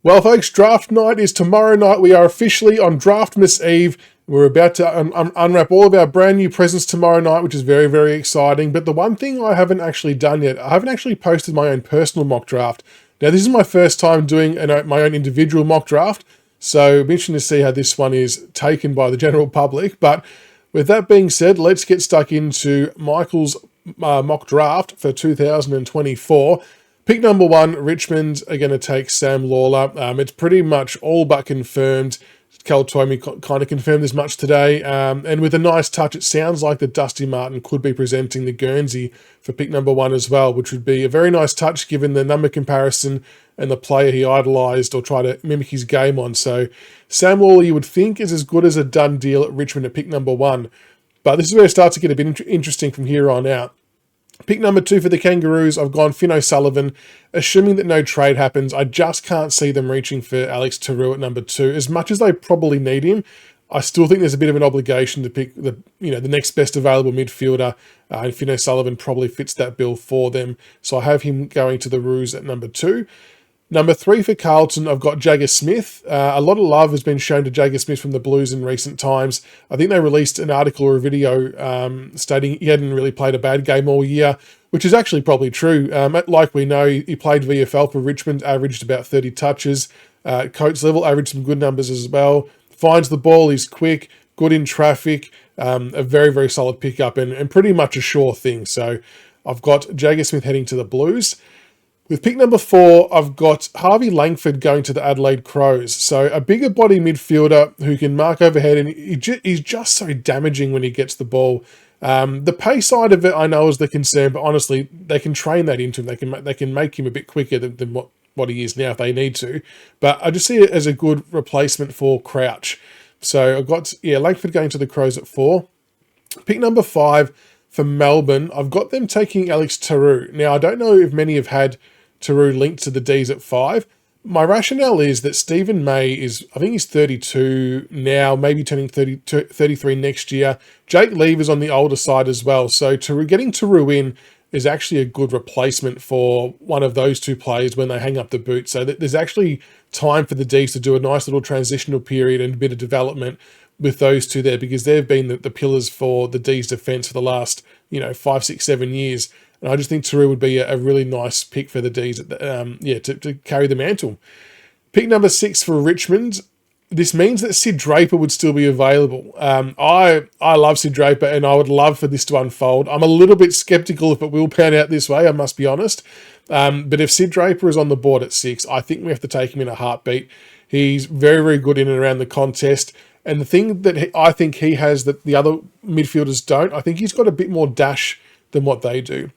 Well, folks, draft night is tomorrow night. We are officially on DRAFTMAS Eve. We're about to unwrap all of our brand new presents tomorrow night, which is very, very exciting. But the one thing I haven't actually done yet, I haven't actually posted my own personal mock draft. Now, this is my first time doing my own individual mock draft, so I'm interested to see how this one is taken by the general public. But with that being said, let's get stuck into Michael's mock draft for 2024. Pick number 1, Richmond are going to take Sam Lawler. It's pretty much all but confirmed. Cal Twomey kind of confirmed as much today. And with a nice touch, it sounds like that Dusty Martin could be presenting the Guernsey for pick number 1 as well, which would be a very nice touch given the number comparison and the player he idolised or tried to mimic his game on. So Sam Lawler, you would think, is as good as a done deal at Richmond at pick number 1. But this is where it starts to get a bit interesting from here on out. Pick number 2 for the Kangaroos, I've gone Finn O'Sullivan. Assuming that no trade happens, I just can't see them reaching for Alex Taru at number 2. As much as they probably need him, I still think there's a bit of an obligation to pick the next best available midfielder, and Finn O'Sullivan probably fits that bill for them. So I have him going to the Roos at number 2. Number 3 for Carlton, I've got Jagger Smith. A lot of love has been shown to Jagger Smith from the Blues in recent times. I think they released an article or a video stating he hadn't really played a bad game all year, which is actually probably true. Like we know, he played VFL for Richmond, averaged about 30 touches. Coates level, averaged some good numbers as well. Finds the ball, he's quick, good in traffic, a very, very solid pickup and pretty much a sure thing. So I've got Jagger Smith heading to the Blues. With pick number 4, I've got Harvey Langford going to the Adelaide Crows. So a bigger body midfielder who can mark overhead, and he's just so damaging when he gets the ball. The pace side of it, I know, is the concern, but honestly, they can train that into him. They can make him a bit quicker than what he is now if they need to. But I just see it as a good replacement for Crouch. So I've got, Langford going to the Crows at 4. Pick number 5 for Melbourne, I've got them taking Alex Taru. Now, I don't know if many have had Taru linked to the Ds at 5. My rationale is that Stephen May is, I think he's 32 now, maybe turning 33 next year. Jake Lever's on the older side as well. So getting Taru in is actually a good replacement for one of those two players when they hang up the boot. So there's actually time for the Ds to do a nice little transitional period and a bit of development with those two there, because they've been the pillars for the D's defence for the last 5, 6, 7 years. And I just think Taru would be a really nice pick for the Ds to carry the mantle. Pick number 6 for Richmond. This means that Sid Draper would still be available. I love Sid Draper, and I would love for this to unfold. I'm a little bit skeptical if it will pan out this way, I must be honest. But if Sid Draper is on the board at 6, I think we have to take him in a heartbeat. He's very, very good in and around the contest. And the thing that I think he has that the other midfielders don't, I think he's got a bit more dash than what they do.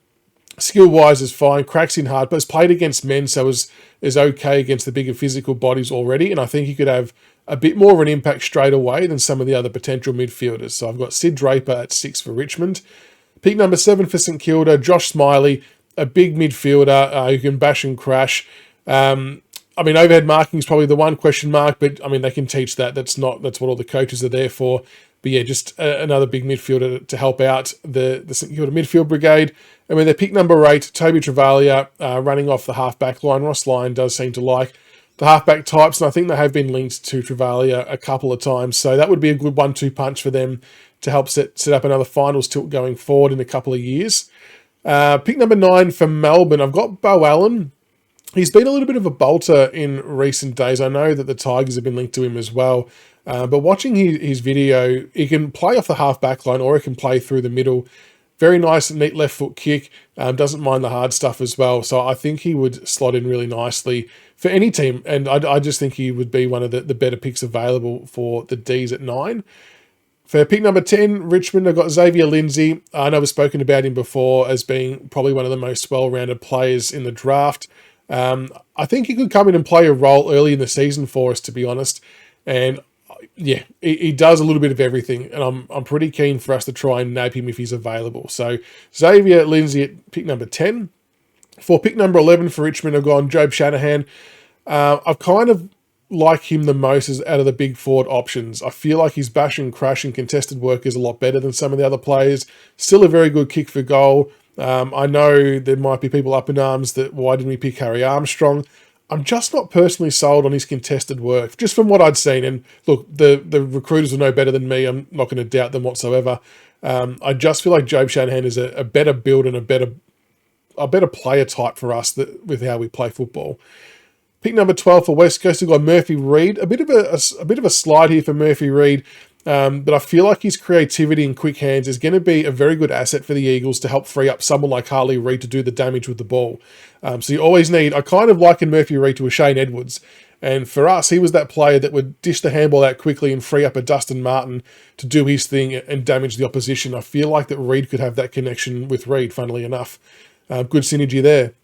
Skill-wise is fine, cracks in hard, but has played against men, so is okay against the bigger physical bodies already. And I think he could have a bit more of an impact straight away than some of the other potential midfielders. So I've got Sid Draper at 6 for Richmond. Pick number 7 for St Kilda, Josh Smiley, a big midfielder who can bash and crash. Overhead marking is probably the one question mark, but they can teach that. That's what all the coaches are there for. But yeah, just another big midfielder to help out the St Kilda midfield brigade. And with their pick number 8, Toby Travalia, running off the half-back line. Ross Lyon does seem to like the half-back types, and I think they have been linked to Travalia a couple of times. So that would be a good 1-2 punch for them to help set up another finals tilt going forward in a couple of years. Pick number 9 for Melbourne, I've got Bo Allen. He's been a little bit of a bolter in recent days. I know that the Tigers have been linked to him as well. But watching his video, he can play off the half-back line or he can play through the middle. Very nice, neat left foot kick. Doesn't mind the hard stuff as well. So I think he would slot in really nicely for any team. And I just think he would be one of the better picks available for the Ds at 9. For pick number 10, Richmond, I've got Xavier Lindsay. I know we've spoken about him before as being probably one of the most well-rounded players in the draft. I think he could come in and play a role early in the season for us, to be honest. And yeah, he does a little bit of everything, and I'm pretty keen for us to try and nab him if he's available. So Xavier Lindsay at pick number 10. For pick number 11 for Richmond, I've gone Jobe Shanahan. I've kind of like him the most as out of the big forward options. I feel like his bash and crash and contested work is a lot better than some of the other players. Still a very good kick for goal. I know there might be people up in arms that why didn't we pick Harry Armstrong? I'm just not personally sold on his contested work, just from what I'd seen. And look, the recruiters will know better than me. I'm not going to doubt them whatsoever. I just feel like Jobe Shanahan is a better build and a better player type for us with how we play football. Pick number 12 for West Coast, we've got Murphy Reid. A bit of a slide here for Murphy Reid, but I feel like his creativity and quick hands is going to be a very good asset for the Eagles to help free up someone like Harley Reid to do the damage with the ball. So you always need, I kind of liken Murphy Reid to a Shane Edwards. And for us, he was that player that would dish the handball out quickly and free up a Dustin Martin to do his thing and damage the opposition. I feel like that Reid could have that connection with Reid, funnily enough. Good synergy there.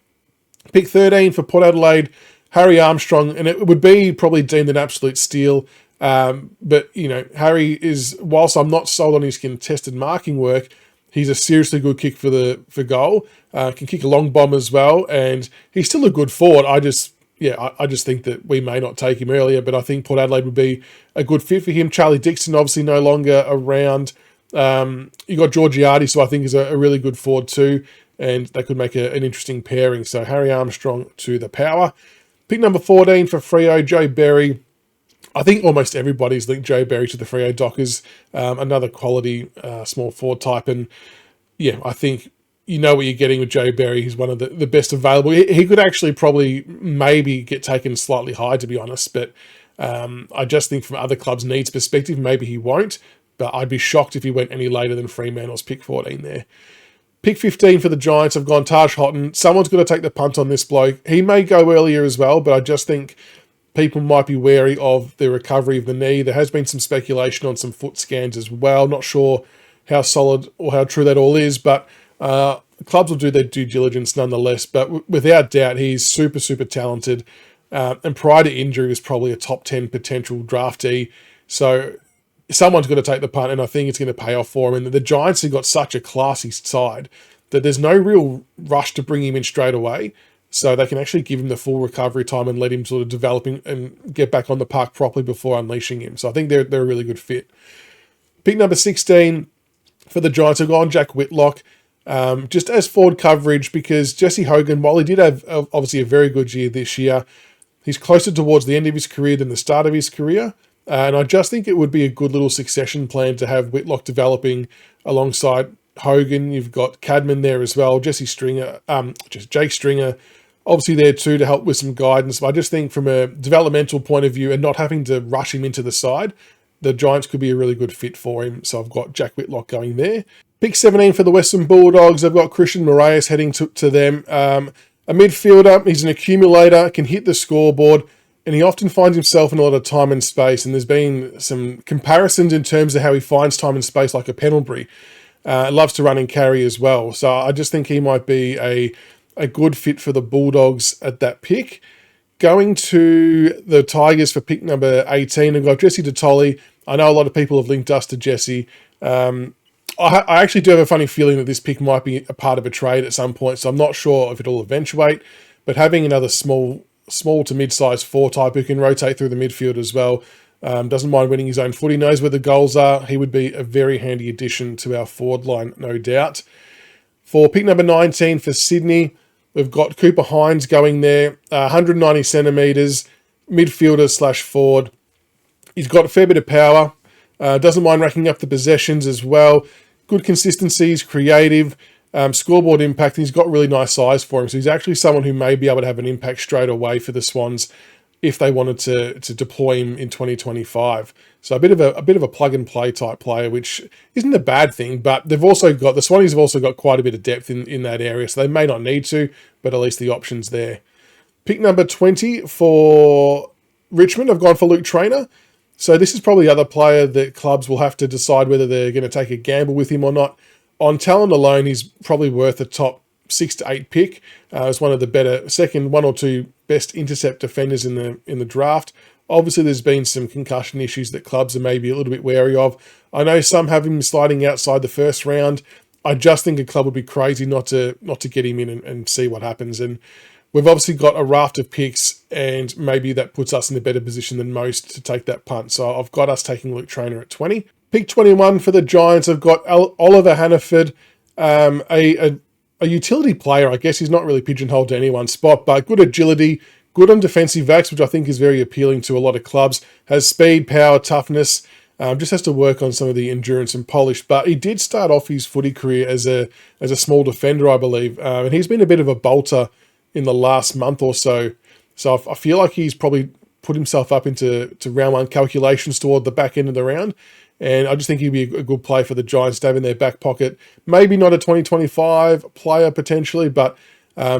Pick 13 for Port Adelaide, Harry Armstrong, and it would be probably deemed an absolute steal. But, you know, Harry is, whilst I'm not sold on his contested marking work, he's a seriously good kick for goal. Can kick a long bomb as well, and he's still a good forward. I just think that we may not take him earlier, but I think Port Adelaide would be a good fit for him. Charlie Dixon obviously no longer around. You got Georgiades, who I think is a really good forward too, and they could make an interesting pairing. So Harry Armstrong to the power. Pick number 14 for Freo, Joe Berry. I think almost everybody's linked Joe Berry to the Freo Dockers. Another quality small forward type. And yeah, I think you know what you're getting with Joe Berry. He's one of the best available. He could actually probably maybe get taken slightly high, to be honest. But I just think from other clubs' needs perspective, maybe he won't. But I'd be shocked if he went any later than Fremantle's pick 14 there. Pick 15 for the Giants, I've gone Taj Houghton. Someone's got to take the punt on this bloke. He may go earlier as well, but I just think people might be wary of the recovery of the knee. There has been some speculation on some foot scans as well. Not sure how solid or how true that all is, but clubs will do their due diligence nonetheless. But without doubt, he's super, super talented. And prior to injury, was probably a top 10 potential draftee. So someone's got to take the punt, and I think it's going to pay off for him. And the Giants have got such a classy side that there's no real rush to bring him in straight away. So they can actually give him the full recovery time and let him sort of develop and get back on the park properly before unleashing him. So I think they're a really good fit. Pick number 16 for the Giants, I've gone Jack Whitlock. Just as forward coverage, because Jesse Hogan, while he did have obviously a very good year this year, he's closer towards the end of his career than the start of his career. And I just think it would be a good little succession plan to have Whitlock developing alongside Hogan. You've got Cadman there as well, Jake Stringer, obviously there too to help with some guidance. But I just think from a developmental point of view and not having to rush him into the side, the Giants could be a really good fit for him. So I've got Jack Whitlock going there. Pick 17 for the Western Bulldogs, I've got Christian Moraes heading to them. A midfielder, he's an accumulator, can hit the scoreboard, and he often finds himself in a lot of time and space. And there's been some comparisons in terms of how he finds time and space, like a Pendlebury. Loves to run and carry as well. So I just think he might be a good fit for the Bulldogs at that pick. Going to the Tigers for pick number 18, I've got Jesse Detoli. I know a lot of people have linked us to Jesse. I actually do have a funny feeling that this pick might be a part of a trade at some point, so I'm not sure if it'll eventuate. But having another small to mid-sized 4 type who can rotate through the midfield as well, doesn't mind winning his own footy, knows where the goals are. He would be a very handy addition to our forward line, no doubt. For pick number 19 for Sydney, we've got Cooper Hines going there, 190 centimetres, midfielder / forward. He's got a fair bit of power, doesn't mind racking up the possessions as well. Good consistencies, creative, scoreboard impact. He's got really nice size for him. So he's actually someone who may be able to have an impact straight away for the Swans if they wanted to deploy him in 2025. So a bit of a plug and play type player, which isn't a bad thing, but the Swannies have also got quite a bit of depth in that area, so they may not need to, but at least the option's there. Pick number 20 for Richmond, I've gone for Luke Traynor. So this is probably the other player that clubs will have to decide whether they're going to take a gamble with him or not. On talent alone, he's probably worth a top 6 to 8 pick. As one of the better second 1 or 2 best intercept defenders in the draft. Obviously, there's been some concussion issues that clubs are maybe a little bit wary of. I know some have him sliding outside the first round. I just think a club would be crazy not to get him in and see what happens. And we've obviously got a raft of picks, and maybe that puts us in a better position than most to take that punt. So I've got us taking Luke Traynor at 20. Pick 21 for the Giants, I've got Oliver Hannaford, a utility player. I guess he's not really pigeonholed to anyone's spot, but good agility, Good on defensive backs, which I think is very appealing to a lot of clubs. Has speed, power, toughness. Just has to work on some of the endurance and polish. But he did start off his footy career as a small defender, I believe. And he's been a bit of a bolter in the last month or so. So I feel like he's probably put himself up into round one calculations toward the back end of the round. And I just think he'd be a good play for the Giants to have in their back pocket. Maybe not a 2025 player potentially, but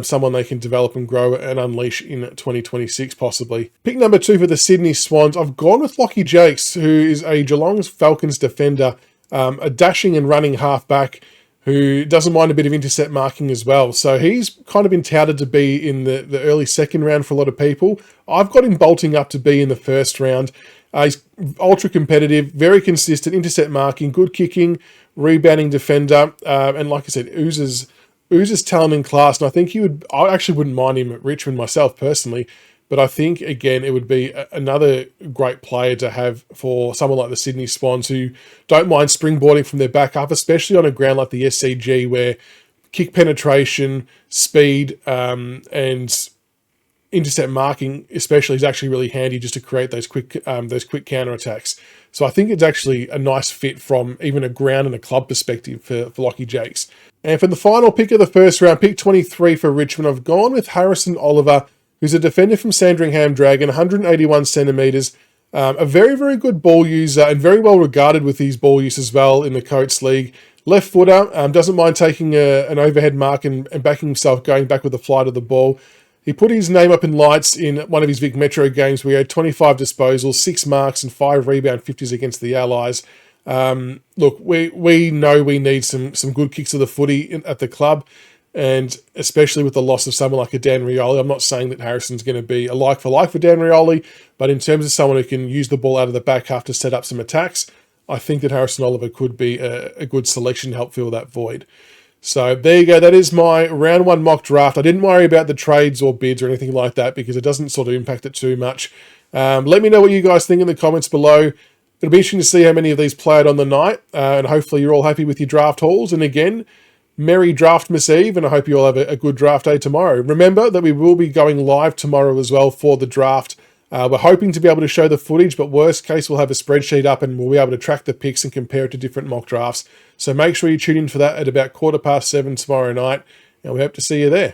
someone they can develop and grow and unleash in 2026 possibly. Pick number 2 for the Sydney Swans. I've gone with Lockie Jakes, who is a Geelong Falcons defender, a dashing and running halfback who doesn't mind a bit of intercept marking as well. So he's kind of been touted to be in the early second round for a lot of people. I've got him bolting up to be in the first round. He's ultra competitive, very consistent, intercept marking, good kicking, rebounding defender, and like I said, oozes talent in class. And I think I actually wouldn't mind him at Richmond myself personally, but I think, again, it would be another great player to have for someone like the Sydney Swans who don't mind springboarding from their back up, especially on a ground like the SCG where kick penetration, speed, and intercept marking especially is actually really handy just to create those quick counter attacks. So I think it's actually a nice fit from even a ground and a club perspective for Lockie Jakes. And for the final pick of the first round, pick 23 for Richmond, I've gone with Harrison Oliver, who's a defender from Sandringham Dragon, 181 centimetres, a very, very good ball user and very well regarded with his ball use as well in the Coates League. Left footer, doesn't mind taking an overhead mark and backing himself, going back with the flight of the ball. He put his name up in lights in one of his Vic Metro games where he had 25 disposals, 6 marks and 5 rebound 50s against the Allies. Look, we know we need some good kicks of the footy at the club, and especially with the loss of someone like a Dan Rioli. I'm not saying that Harrison's going to be a like for like for Dan Rioli, but in terms of someone who can use the ball out of the back half to set up some attacks, I think that Harrison Oliver could be a good selection to help fill that void. So there you go. That is my round 1 mock draft. I didn't worry about the trades or bids or anything like that because it doesn't sort of impact it too much. Let me know what you guys think in the comments below. It'll be interesting to see how many of these played on the night, and hopefully you're all happy with your draft hauls. And again, Merry DRAFTMAS Eve, and I hope you all have a good draft day tomorrow. Remember that we will be going live tomorrow as well for the draft. We're hoping to be able to show the footage, but worst case, we'll have a spreadsheet up and we'll be able to track the picks and compare it to different mock drafts. So make sure you tune in for that at about 7:15 tomorrow night, and we hope to see you there.